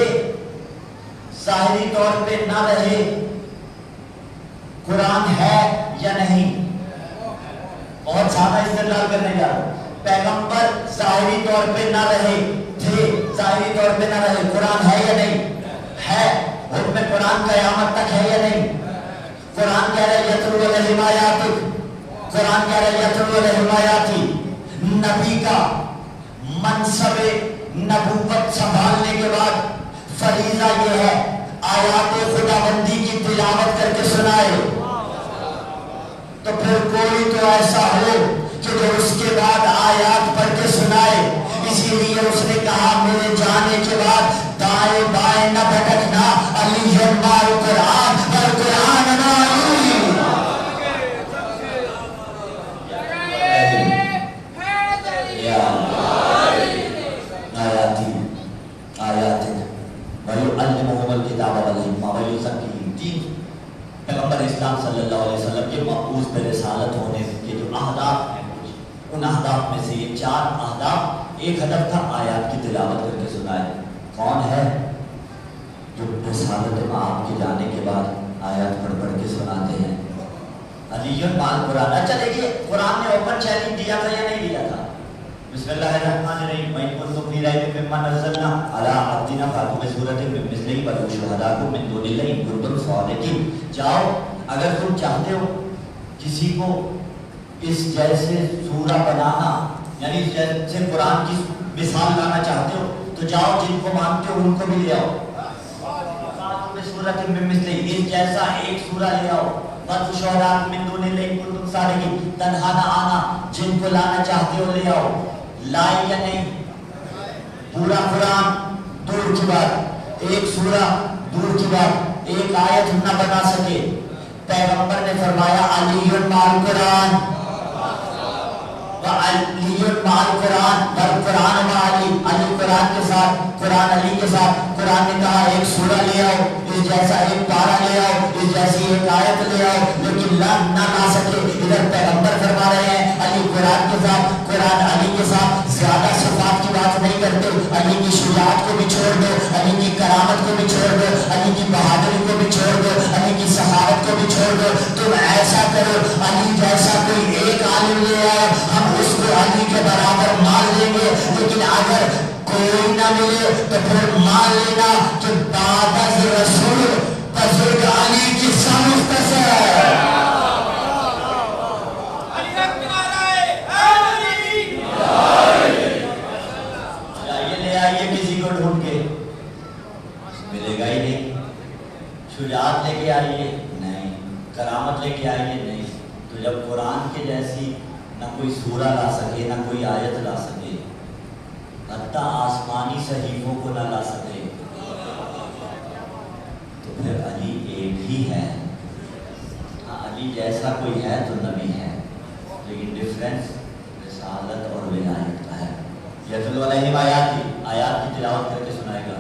ظاہری طور پہ نہ رہے، قرآن ہے یا نہیں؟ بہت زیادہ استدلال کرنے جا رہا ہوں۔ پیغمبر ظاہری طور پہ نہ رہے تھے، ظاہری طور پہ نہ رہے، قرآن ہے یا نہیں؟ ہے۔ حکم قرآن قیامت تک ہے یا نہیں؟ قرآن کہہ رہے یتلو علیہم آیاتک، قرآن کہہ رہے یتلو علیہم آیاتی۔ نبی کا منصب نبوت سنبھالنے کے بعد فریضہ یہ ہے آیات خداوندی کی تلاوت کر کے سنائے۔ تو پھر کوئی تو ایسا ہو کہ جو اس کے بعد آیات پڑھ کے سنائے۔ اسی لیے اس نے کہا میرے جانے کے بعد دائیں بائیں نہ بھٹکنا، علی مال قرآن اور قرآن معی۔ وَيُعَلِّمُهُمُ الْكِتَابَ وَالْحِکْمَةَ وَيُزَكِّيهِمْ۔ تین پیغمبر اسلام صلی اللہ علیہ وسلم کے مبعوث پہ رسالت ہونے کے جو اہداف ہیں، ان اہداف میں سے یہ چار اہداف ایک ہدف تھا آیات کی تلاوت کر کے سنائے. کون ہے جو رسالت آپ کے جانے کے بعد آیات پڑھ پڑھ کے سناتے ہیں؟ علی مال قرآن. اچھا دیکھیے قرآن نے اوپن چیلنج دیا تھا یا نہیں دیا تھا؟ بسم اللہ الرحمن الرحیم. وَإِن كُنتُمْ فِي رَيْبٍ مِّمَّا نَزَّلْنَا عَلَىٰ عَبْدِنَا فَأْتُوا بِسُورَةٍ مِّن مِّثْلِهِ وَادْعُوا شُهَدَاءَكُم مِّن دُونِ اللَّهِ إِن كُنتُمْ صَادِقِينَ. جاؤ اگر تم چاہتے ہو کسی کو اس جیسے سورہ بنانا، یعنی اس جیسے قرآن کی مثال لانا چاہتے ہو تو جاؤ جن کو مانتے ہو ان کو بھی لے آؤ. فَأْتُوا بِسُورَةٍ مِّن مِّثْلِهِ، اس جیسا ایک سورہ لے آؤ. وَادْعُوا شُهَدَاءَكُم مِّن دُونِ اللَّهِ إِن كُنتُمْ صَادِقِينَ. تنہا نہ آنا، جن کو لانا چاہتے ہو لے آؤ. لائے یا نہیں؟ پورا قرآن دور کی بات، ایک سورہ دور کی بات، ایک آیت نہ بنا سکے. پیغمبر نے فرمایا علی مع القرآن وعلی مع القرآن والقرآن مع علی. علی قرآن کے ساتھ، قرآن علی کے ساتھ. قرآن نے کہا ایک سورہ لے آؤ، اس جیسا ایک پارہ لے آؤ، اس جیسی ایک آیت لے آؤ، لیکن نہ لا سکے. ادھر پیغمبر فرما رہے ہیں علی قرآن کے ساتھ، قرآن علی کے ساتھ. زیادہ صفات کی بات نہیں کرتے. علی کی شجاعت کو بھی چھوڑ دو، علی کی کرامت کو بھی چھوڑ دو، علی کی بہادری کو بھی چھوڑ دو، علی کی سخاوت کو بھی چھوڑ دو. تم ایسا کرو علی جیسا کوئی ایک عالم لے آؤ، ہم اس کو علی کے برابر مان لیں گے. لیکن اگر کوئی نہ ملے تو پھر مان لینا کہ بعد از رسول بزرگ علی کی شان مختصر ہے. کسی کو ڈھونڈ کے ملے گا ہی نہیں. شجاعت لے کے آئیے نہیں، کرامت لے کے آئیے نہیں. تو جب قرآن کے جیسی نہ کوئی سورہ لا سکے، نہ کوئی آیت لا سکے، حتیٰ آسمانی صحیفوں کو نہ لا سکے، تو پھر علی ایک ہی ہے. ہاں علی جیسا کوئی ہے تو نبی ہے، لیکن ڈفرینس رسالت اور ولایت کا ہے. یتلو علیہم آیاتی، آیات کی تلاوت کر کے سنائے گا.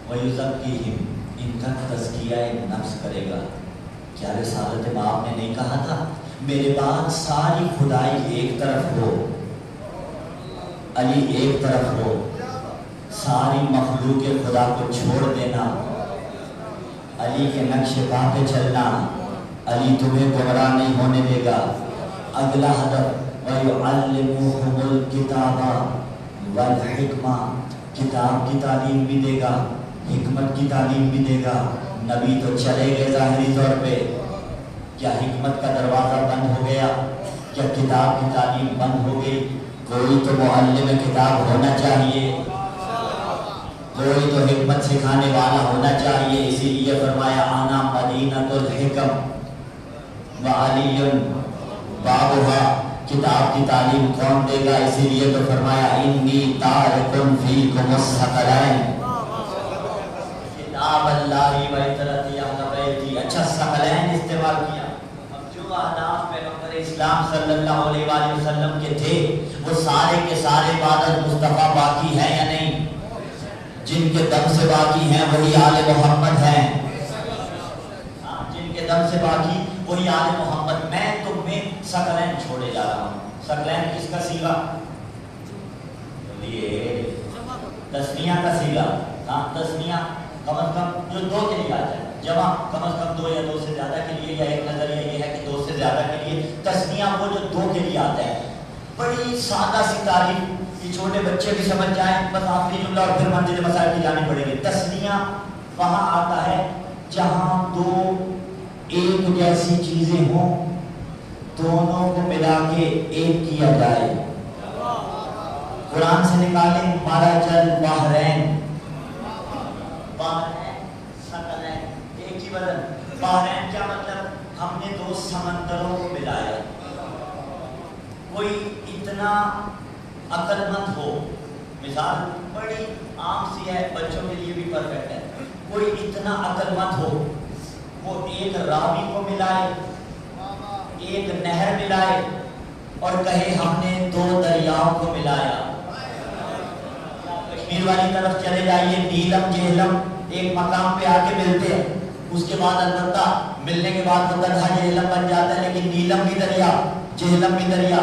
وَیُزَکِّیہم، ان کا تزکیہ نفس کرے گا. کیا رسالت باپ نے نہیں کہا تھا میرے بعد ساری خدائی ایک طرف ہو، علی ایک طرف ہو، ساری مخلوق خدا کو چھوڑ دینا، علی کے نقش پا پہ چلنا، علی تمہیں گمراہ نہیں ہونے دے گا. اگلا ہدف وَیُعَلِّمُهُمُ الْکِتَابَ والحکمہ، کتاب کی تعلیم بھی دے گا، حکمت کی تعلیم بھی دے گا. نبی تو چلے گئے ظاہری طور پہ، کیا حکمت کا دروازہ بند ہو گیا؟ کیا کتاب کی تعلیم بند ہو گئی؟ کوئی تو معلم کتاب ہونا چاہیے، کوئی تو حکمت سکھانے والا ہونا چاہیے. اسی لیے فرمایا انا مدینۃ الحکم وعلی بابھا. کتاب کی تعلیم کون دے گا؟ اسی لیے تو فرمایا انی تارک فیکم الثقلین، کتاب اللہ و اطرتی اہل بیتی. اچھا ثقلین استعمال کیا. اب جو اہداف پیغمبر اسلام صلی اللہ علیہ وآلہ وسلم کے تھے وہ سارے کے سارے بعد مصطفیٰ باقی ہیں یا نہیں؟ جن کے دم سے باقی ہیں وہی آل محمد ہیں، جن کے دم سے باقی وہی آل محمد. میں تمہیں ثقلین چھوڑے جا رہا ہوں. ثقلین کس کا صیغہ؟ بولیے تسنیہ کا صیغہ. ہاں تسنیہ کم از کم جو دو کے لیے آتا ہے، جمع کم از کم دو یا دو سے زیادہ کے لیے، یا ایک نظریہ یہ ہے کہ دو سے زیادہ کے لیے. تسنیہ وہ جو دو کے لیے آتا ہے. بڑی سادہ سی تعریف کہ چھوٹے بچے بھی سمجھ جائیں، بس آخری جملہ اور پھر منزل مسائل کی جانی پڑے گی. تسنیہ وہاں آتا ہے جہاں دو ایک جیسی چیزیں ہوں، دونوں کو ملا کے ایک کیا جائے. قرآن سے نکالیں مرج البحرین، بحرین ثقلین ایک ہی بدن. بحرین کیا مطلب؟ ہم نے دو سمندروں کو ملایا. کوئی اتنا عقل مند ہو، مثال بڑی عام سی ہے بچوں کے لیے بھی پرفیکٹ ہے، کوئی اتنا عقل مند ہو وہ ایک راوی کو ملائے، ایک نہر ملائے اور کہے ہم نے دو دریاؤں کو ملایا. کشمیر والی طرف چلے جائیے، نیلم جہلم ایک مقام پہ آ کے ملتے ہیں. اس کے بعد البتہ ملنے کے بعد وہ گدھا جہلم بن جاتا ہے، لیکن نیلم بھی دریا، جہلم بھی دریا.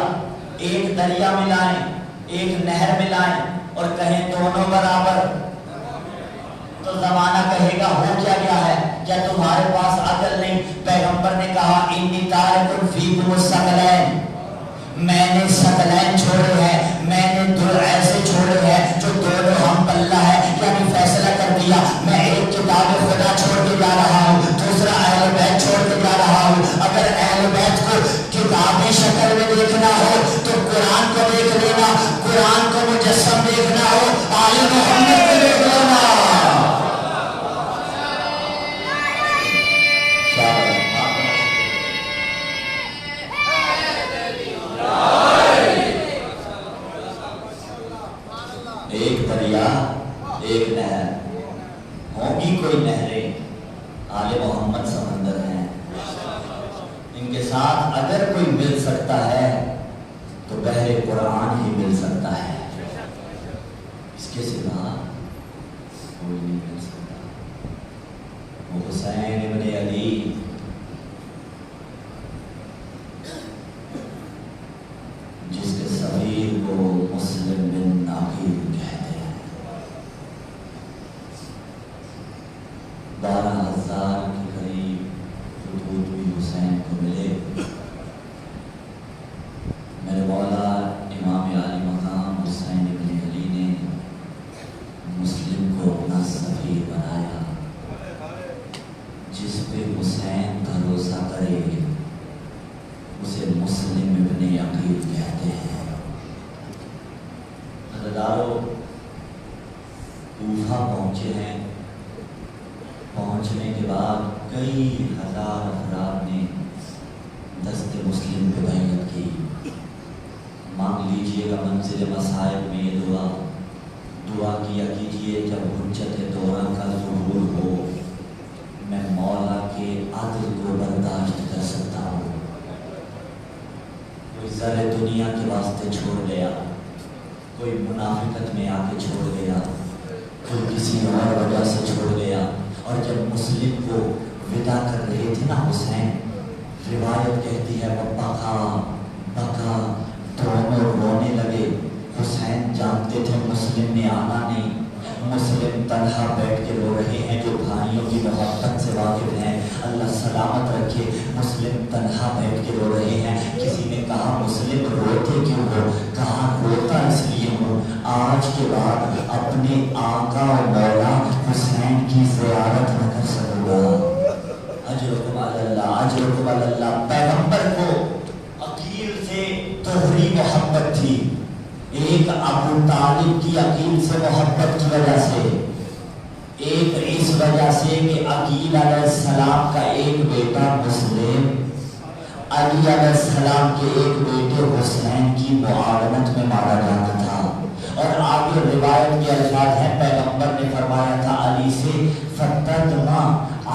ایک دریا ملائیں ایک نہر میں لائیں اور کہیں دونوں برابر، تو زمانہ کہے گا ہو کیا گیا ہے، کیا تمہارے پاس عقل نہیں؟ پیغمبر نے کہا انی تارک فیکم الثقلین، میں نے ثقلین چھوڑے ہیں، میں نے دو ایسے چھوڑے ہیں جو دونوں ہم پلہ ہے، یعنی فیصلہ کر دیا میں ایک کتاب خدا چھوڑ کے جا رہا ہوں، دوسرا اہل بیت چھوڑ کے جا رہا ہوں۔ اگر اہل بیت کو کتابی شکل میں دیکھنا ہو تو قرآن کو دیکھ لینا، قرآن کو مجسم دیکھنا ہو آل محمد کو دیکھ لینا۔ ایک دریا ایک نہر، ہوں گی کوئی نہریں، آل محمد سمندر ہیں، ان کے ساتھ اگر کوئی مل سکتا ہے تو بحر قرآن ہی مل سکتا ہے، اس کے سوا کوئی نہیں مل سکتا۔ وہ حسین ابن علی جس کے صغیر کو مسلم بن عقیل کہتے ہیں، 12,000 کے قریب خطوط بھی حسین کو ملے۔ میرے مولا امام عالی مقام حسین ابن علی نے مسلم کو اپنا سفیر بنایا، جس پہ حسین بھروسہ کرے اسے مسلم ابن عقیل کہتے ہیں۔ حضرتارو کوفہ پہنچے ہیں، پہنچنے کے بعد کئی ہزار افراد نے دست مسلم پہ بیعت کی۔ مانگ لیجئے گا منزل مصائب میں یہ دعا کیا کیجئے جب حجت دورہ کا ظہور ہو، میں مولا کے عدل کو برداشت کر سکتا ہوں۔ کوئی زر دنیا کے واسطے چھوڑ گیا، کوئی منافقت میں آ کے چھوڑ گیا، کوئی کسی اور وجہ سے چھوڑ گیا، اور جب مسلم کو ودا کر رہے تھے نا حسین، روایت کہتی ہے بپا خاں بکا دونوں رونے لگے۔ حسین جانتے تھے مسلم نے آنا نہیں، مسلم تنہا بیٹھ کے رو رہے ہیں، جو بھائیوں کی محبت سے واقف ہیں اللہ سلامت رکھے، مسلم تنہا بیٹھ کے رو رہے ہیں۔ کسی نے کہا مسلم روتے کیوں ہو؟ کہا روتا اس لیے ہوں آج کے بعد اپنے آقا و مولا حسین کی زیارت نہ کر سکوں گا۔ اجرکم علی اللہ، اجرکم علی اللہ۔ پیغمبر کو عقیل سے دوہری محبت تھی، ایک ابو طالب کی عقیل سے محبت کی وجہ سے، ایک اس وجہ سے کہ عقیل علیہ السلام کا ایک بیٹا مسلم علی علیہ السلام کے ایک بیٹے حسین کی معاونت میں مارا جاتا تھا۔ اور آگے روایت کے الفاظ ہیں، پیغمبر نے فرمایا تھا علی سے فتدمع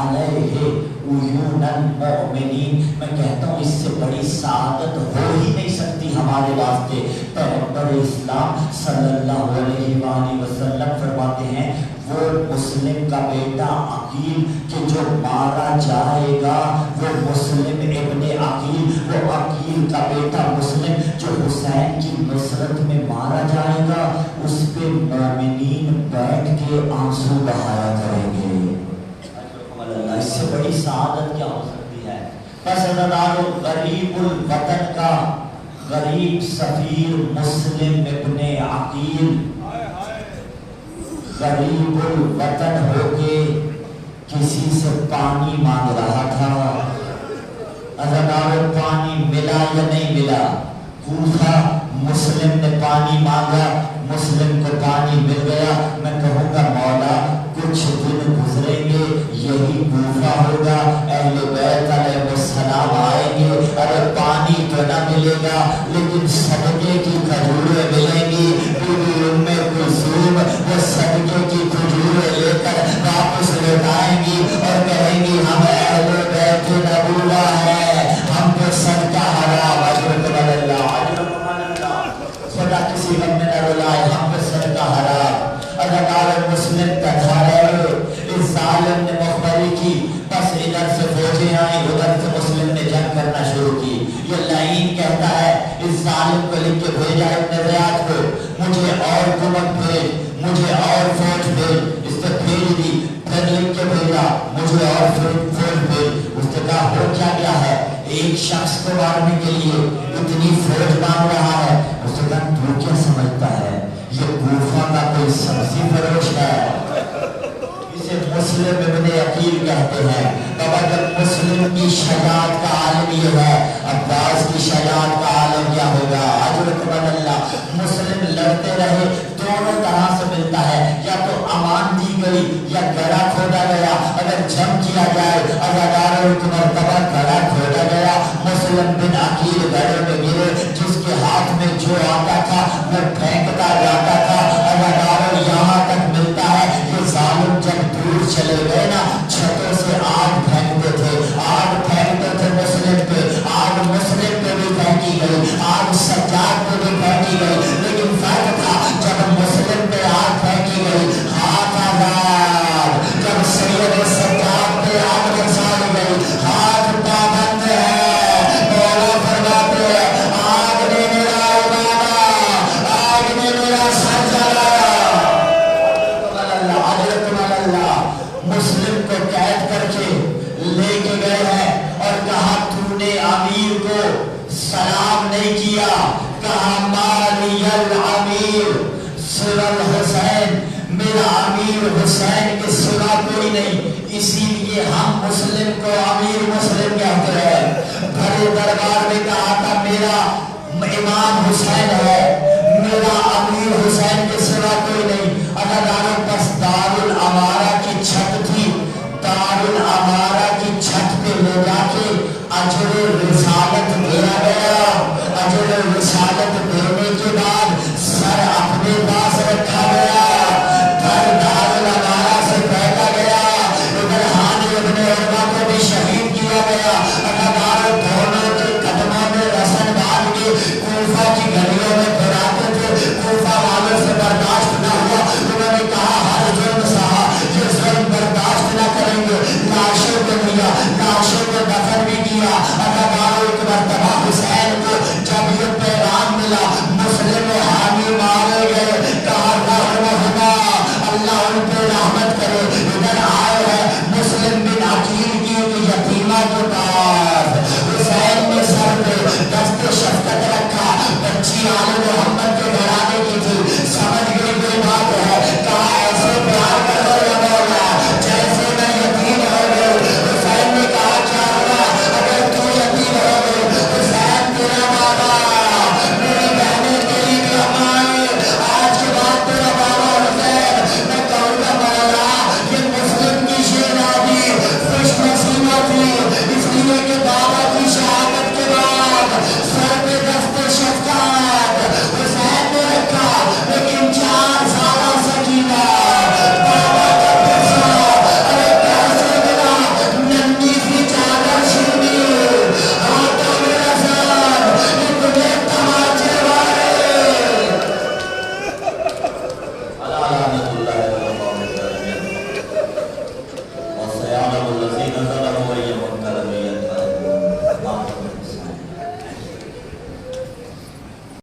علیہ عیون المؤمنین، میں کہتا ہوں اس سے بڑی سعادت ہو ہی نہیں سکتی ہمارے واسطے۔ پیغمبر اسلام صلی اللہ علیہ وآلہ وسلم فرماتے ہیں وہ مسلم کا بیٹا عقیل کہ جو مارا جائے گا، وہ مسلم ابن عقیل، وہ عقیل کا بیٹا مسلم جو حسین کی نصرت میں مارا جائے گا، اس پہ مومنین بیٹھ کے آنسو بہایا کریں گے۔ اس سے بڑی سعادت کیا ہو سکتی ہے؟ پس ادارو غریب الوطن کا غریب سفیر مسلم ابن عقیل غریب الوطن ہو کے کسی سے پانی مانگ رہا تھا۔ ادارو پانی ملا یا نہیں ملا؟ کوفہ مسلم نے پانی مانگا، مسلم کو پانی مل گیا۔ میں کہوں گا مولا کچھ دن گزریں گے یہی کوفہ ہوگا، اہل بیت علیہ السلام آئیں گے، ارے پانی تو نہ ملے گا لیکن صدقے کی کھجوریں ملیں گی۔ بی بی ام کلثوم وہ صدقے کی کھجوریں لے کر واپس لوٹائیں گی اور کہیں گی ہم اہل بیت نبوہ ہیں، ہم پہ صدقہ حرام۔ اجرکم اللہ، اجرکم اللہ، خدا کسی غم میں نہ رلائے، ہم پہ صدقہ حرام۔ اداکار مسلم تنہا رہے، اس ظالم نے مخبری کی، بس ادھر سے فوجیں آئیں، ادھر سے مسلم نے جنگ کرنا شروع کی۔ یہ لائن کہتا ہے اس ظالم کو لکھ کے بھیجا ابن زیاد کو، اور فوج بھیج، اس نے بھیج دی، پھر لکھ کے بھیجا مجھے اور فوج بھیج۔ اس نے کہا ہو کیا گیا ہے، ایک شخص کو مارنے کے لیے اتنی فوج مانگ رہا ہے۔ اس نے کہا تو کیا سمجھتا ہے یہ کوفہ کا کوئی سبزی فروش ہے؟ اسے مسلم ابن عقیل کہتے ہیں۔ بابا جب مسلم کی شجاعت کا عالم یہ ہے، عباس کی شجاعت کا عالم کیا ہوگا؟ اجرکم اللہ۔ مسلم لڑتے رہے، دونوں طرح سے ملتا ہے، یا تو امان دی گئی یا گڑا کھودا گیا۔ اگر جم کیا جائے ازادار مرتبہ گڑا کھودا گیا، مسلم بن عقیل گڑے میں گرے، جس کے ہاتھ میں جو آتا تھا وہ پھینکتا جاتا تھا۔ ازادار یہاں تک ملتا ہے کہ ظالم جب دور چلے گئے نا، چھتوں سے آگ پھینکتے تھے، آگ پھینکتے تھے مسلم پہ، آگ مسلم پہ بھی پھینکی گئی، آگ سجاد پہ بھی پھینکی گئی، لیکن فرق تھا جب مسلم پہ آگ پھینکی گئی ہاتھ آزاد، جب سید سجاد پہ آگ برسائی گئی ہاتھ پابند ہے۔ مولا فرماتے ہیں آگ نے میرا اڑایا، آگ نے میرا سر جلایا۔ مسلم کو قید کر کے لے کے گئے ہیں اور کہا تو نے امیر کو سلام نہیں کیا، کہا مالی الامیر سوى الحسین، میرا امیر حسین کے سوا کوئی نہیں، اسی لیے ہم مسلم کو امیر مسلم کہتے ہیں۔ بڑے دربار میں کہا تھا میرا امام حسین ہے، میرا امیر حسین کے سوا کوئی نہیں۔ اداداروں پس دارالامارہ کی چھت تھی، دارالامارہ کی چھت پہ لے جا کے اجر رسالت دیا گیا۔ اجر رسالت دینے کے بعد سر اپنے پاس رکھا گیا، گھر دارالامارہ سے پھینکا گیا، ادھر ہانی ابن عروہ کو بھی شہید کیا گیا۔ اداداروں دونوں کے قدموں میں رسن باندھ کے کوفہ کی گلیوں میں پھراتے تھے۔ کوفہ والوں سے برداشت نہ ہوا، انہوں نے کہا ہر ظلم سہا، یہ ظلم برداشت نہ کریں گے۔ لاشوں کو لیا، لاشوں کو دفن بھی کیا۔ اداداروں ایک مرتبہ حسین کو جب یہ پیغام ملا مسلم حامی مارے گئے، کہا رحمہما اللہ ان پہ رحمت کرے، ادھر آئے ہیں مسلم بن عقیل کی ایک یتیمہ کے پاس۔ حسین نے سر پہ دست شفقت رکھا، بچی عالم